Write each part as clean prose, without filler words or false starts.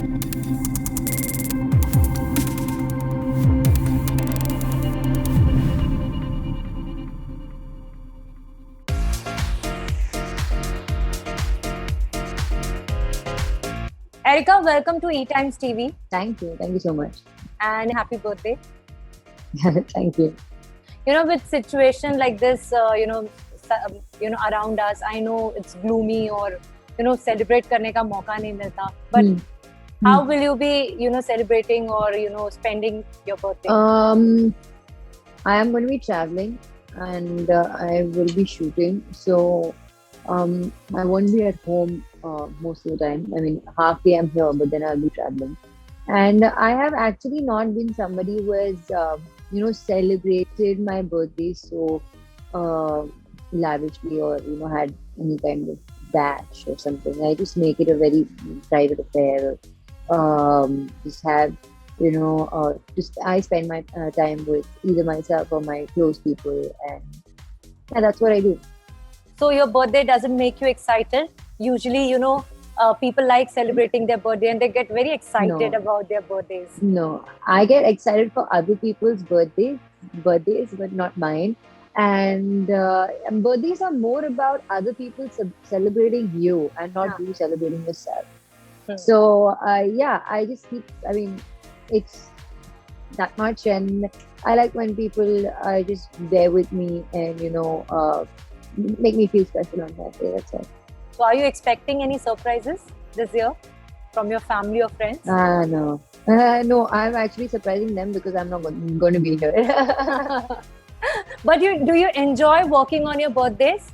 Erica, welcome to E Times TV Thank you. Thank you so much. and happy birthday. Thank you. With situation like this, around us, I know it's gloomy or celebrate करने का मौका नहीं मिलता. But how will you be, celebrating or spending your birthday? I am going to be traveling and I will be shooting. So I won't be at home most of the time. I mean, half day I'm here, but then I'll be traveling. And I have actually not been somebody who has, celebrated my birthday so lavishly or, had any kind of bash or something. I just make it a very private affair. Just have, just I spend my time with either myself or my close people. And yeah, that's what I do. So your birthday doesn't make you excited? Usually, people like celebrating their birthday and they get very excited No. about their birthdays. No, I get excited for other people's birthdays, but not mine. And birthdays are more about other people celebrating you and not you celebrating yourself. So yeah, I just keep. I mean, it's that much, and I like when people are just there with me and make me feel special on that day. That's all. So are you expecting any surprises this year from your family or friends? No. No, I'm actually surprising them because I'm not going to be here. But do you enjoy working on your birthdays?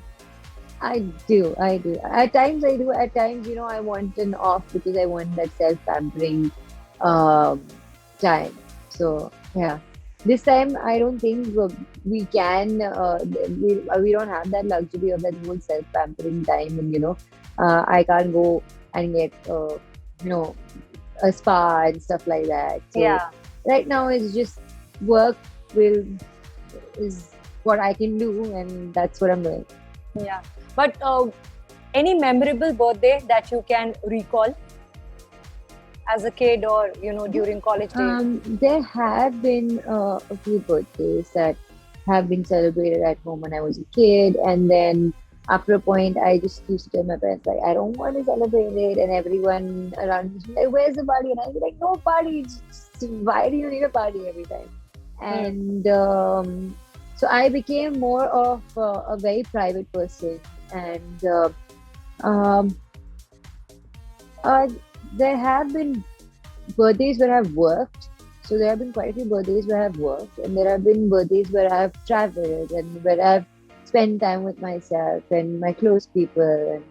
I do. At times I do. At times, I want an off because I want that self-pampering time. So, yeah. This time, I don't think we can, we don't have that luxury of that whole self-pampering time. And, I can't go and get, a spa and stuff like that. So Yeah. right now, it's just work is what I can do, and that's what I'm doing. Yeah. But any memorable birthday that you can recall as a kid or, during college days? There have been a few birthdays that have been celebrated at home when I was a kid, and then after a point, I just used to tell my parents like, I don't want to celebrate it, and everyone around me was like, "Where's the party?" And I'd be like, "No party. Why do you need a party every time?" And so I became more of a very private person, and there have been birthdays where I've worked. So there have been quite a few birthdays where I've worked, and there have been birthdays where I've traveled and where I've spent time with myself and my close people.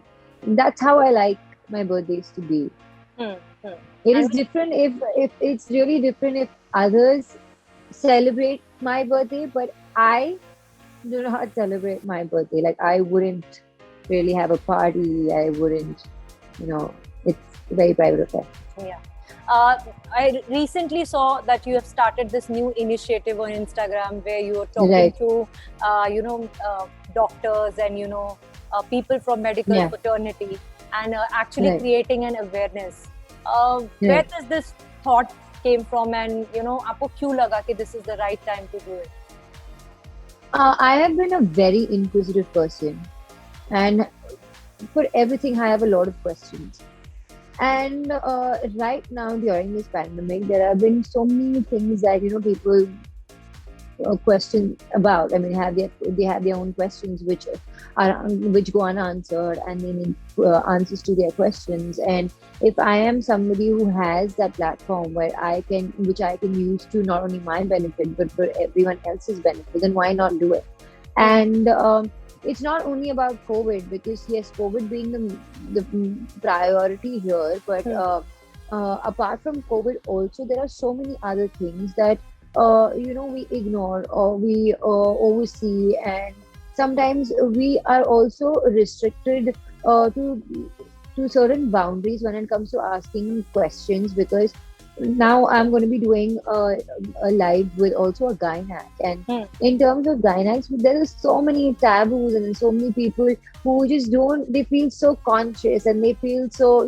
And that's how I like my birthdays to be. It is different if it's really different if others celebrate my birthday, but I do not celebrate my birthday. Like, I wouldn't really have a party. I wouldn't, it's very private affair. Yeah. I recently saw that you have started this new initiative on Instagram where you are talking to, doctors and, people from medical fraternity and actually creating an awareness. Where does this thought came from and, आपको क्यों लगा कि this is the right time to do it? I have been a very inquisitive person, and for everything I have a lot of questions. And right now during this pandemic, there have been so many things that people question about. I mean, they have their own questions which go unanswered, and they need answers to their questions. And if I am somebody who has that platform which I can use to not only my benefit but for everyone else's benefit, then why not do it? And it's not only about COVID, because yes, COVID being the priority here, but apart from COVID, also there are so many other things that we ignore or we oversee, and sometimes we are also restricted to certain boundaries when it comes to asking questions, because now I'm going to be doing a live with also a gynac, and in terms of gynacs, there are so many taboos and so many people who just they feel so conscious and they feel so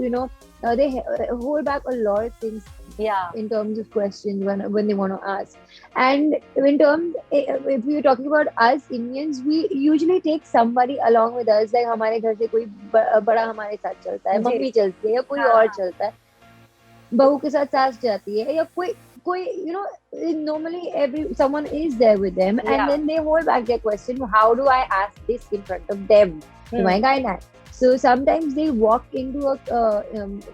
hold back a lot of things Yeah. in terms of questions when they want to ask. And in terms, if we're talking about us Indians, we usually take somebody along with us. Like हमारे घर से कोई बड़ा हमारे साथ चलता है, जी. Mummy चलती है या कोई हाँ, और हाँ. चलता है, बहू के साथ सास जाती है या कोई कोई you know, normally every someone is there with them, Yeah. and then they hold back their question, how do I ask this in front of them, to my gynac? So sometimes they walk into a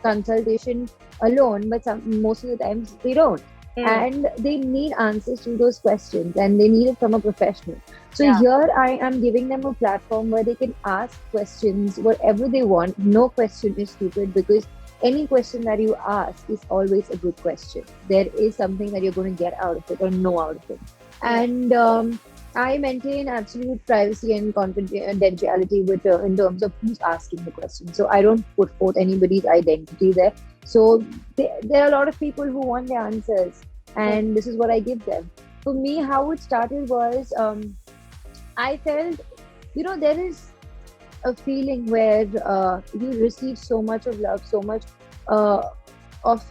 consultation alone, but most of the times they don't. And they need answers to those questions, and they need it from a professional. So Yeah. here I am giving them a platform where they can ask questions whatever they want. No question is stupid, because any question that you ask is always a good question. There is something that you're going to get out of it or know out of it. And I maintain absolute privacy and confidentiality with in terms of who's asking the question. So I don't put forth anybody's identity there. So there are a lot of people who want the answers, and this is what I give them. For me, how it started was I felt, there is a feeling where you receive so much of love, so much of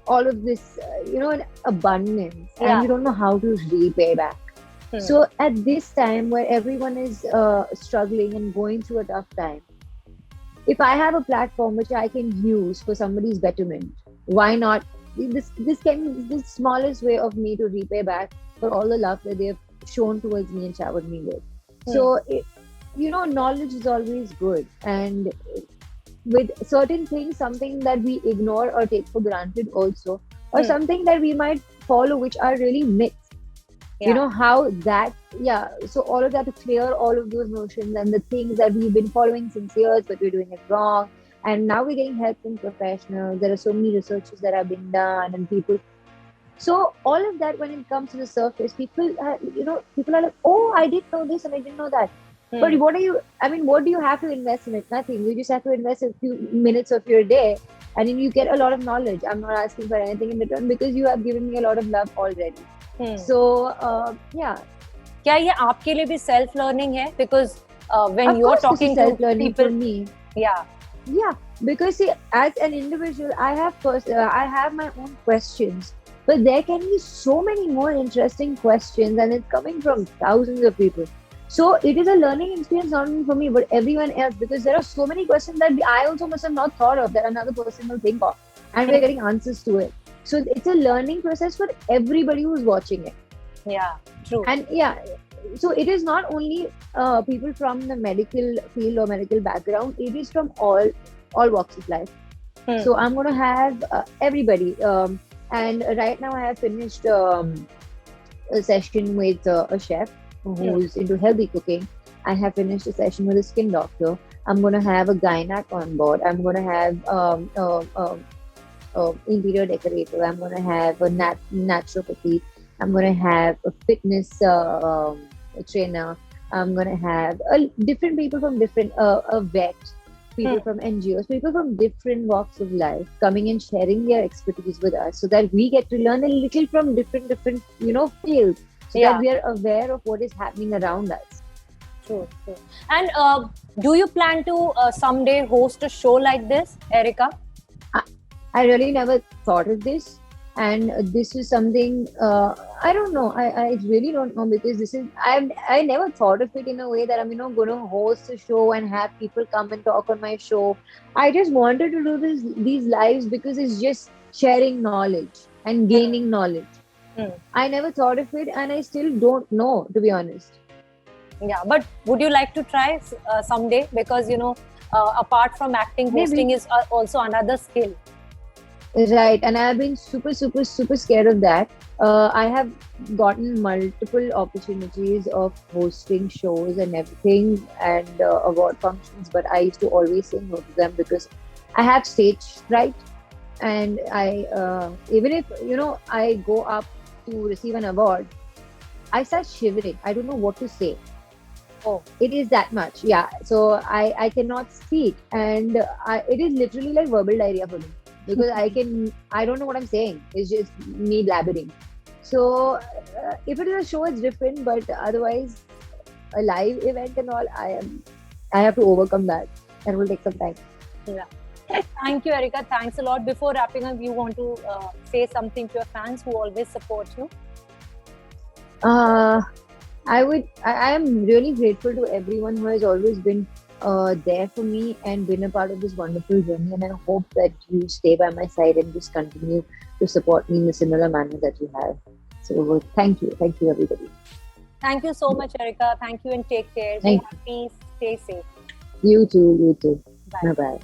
all of this, in abundance, Yeah. and you don't know how to repay back. So at this time where everyone is struggling and going through a tough time, if I have a platform which I can use for somebody's betterment, why not? This can be the smallest way of me to repay back for all the love that they've shown towards me and showered me with. So, knowledge is always good. And with certain things, something that we ignore or take for granted also, or something that we might follow which are really myths. Yeah. How that, so all of that, to clear all of those notions and the things that we've been following since years, but we're doing it wrong. And now we're getting help from professionals. There are so many researches that have been done, and people. So all of that, when it comes to the surface, people are like, oh, I didn't know this and I didn't know that. But what do you have to invest in it? Nothing. You just have to invest a few minutes of your day, and then you get a lot of knowledge. I'm not asking for anything in return, because you have given me a lot of love already. So, yeah. क्या ये आपके लिए भी self learning है? Because when Of you're course, this is talking to self-learning people, for me. yeah, Because see, as an individual, I have my own questions, but there can be so many more interesting questions, and it's coming from thousands of people. So it is a learning experience not only for me but everyone else, because there are so many questions that I also must have not thought of, that another person will think of, and we're getting answers to it. So it's a learning process for everybody who's watching it. Yeah, true. And so it is not only people from the medical field or medical background, it is from all walks of life. So I'm going to have everybody. And right now I have finished a session with a chef who's into healthy cooking. I have finished a session with a skin doctor. I'm going to have a gynac on board. I'm going to have interior decorator. I'm going to have a naturopathy. I'm going to have a fitness trainer. I'm going to have different people from different, a vet, people from NGOs, people from different walks of life coming and sharing their expertise with us, so that we get to learn a little from different fields, so that we are aware of what is happening around us. True. And do you plan to someday host a show like this, Erica? I really never thought of this. And this is something I don't know. I really don't know, because I never thought of it in a way that I'm going to host a show and have people come and talk on my show. I just wanted to do these lives because it's just sharing knowledge and gaining knowledge. I never thought of it, and I still don't know, to be honest. Yeah, but would you like to try someday? Because apart from acting, hosting is also another skill. Right, and I have been super scared of that. I have gotten multiple opportunities of hosting shows and everything, and award functions, but I used to always say no to them because I have stage fright, and I even if I go up to receive an award, I start shivering. I don't know what to say. Oh, it is that much, yeah. So I cannot speak, and it is literally like verbal diarrhea for me. Because I don't know what I'm saying. It's just me blabbering. So if it is a show, it's different. But otherwise, a live event and all, I have to overcome that, and it will take some time. Yeah. Thank you, Erica. Thanks a lot. Before wrapping up, you want to say something to your fans who always support you? I am really grateful to everyone who has always been there for me and been a part of this wonderful journey. And I hope that you stay by my side and just continue to support me in a similar manner that you have. So thank you. Thank you, everybody. Thank you so much, Erica. Thank you and take care. Be Thank happy. Stay safe. you too. You too. Bye. Bye bye.